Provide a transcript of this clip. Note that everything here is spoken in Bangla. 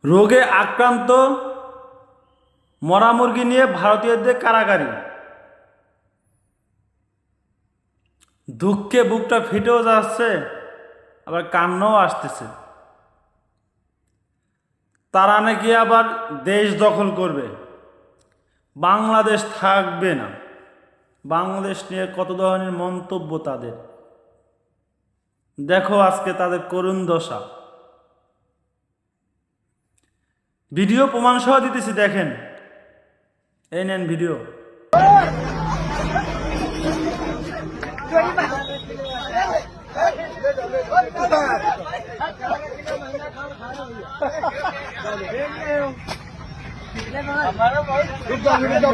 রোগে আক্রান্ত মরা মুরগি নিয়ে ভারতীয়দের কারাগারি। দুঃখে বুকটা ফেটেও যাচ্ছে, আবার কান্নাও আসতেছে। তারা নাকি আবার দেশ দখল করবে, বাংলাদেশ থাকবে না। বাংলাদেশ নিয়ে কত ধরনের মন্তব্য তাদের, দেখো আজকে তাদের করুণ দশা। ভিডিও প্রমাণ সহ দিতেছি, দেখেন, এই নেন ভিডিও। रुक जाओ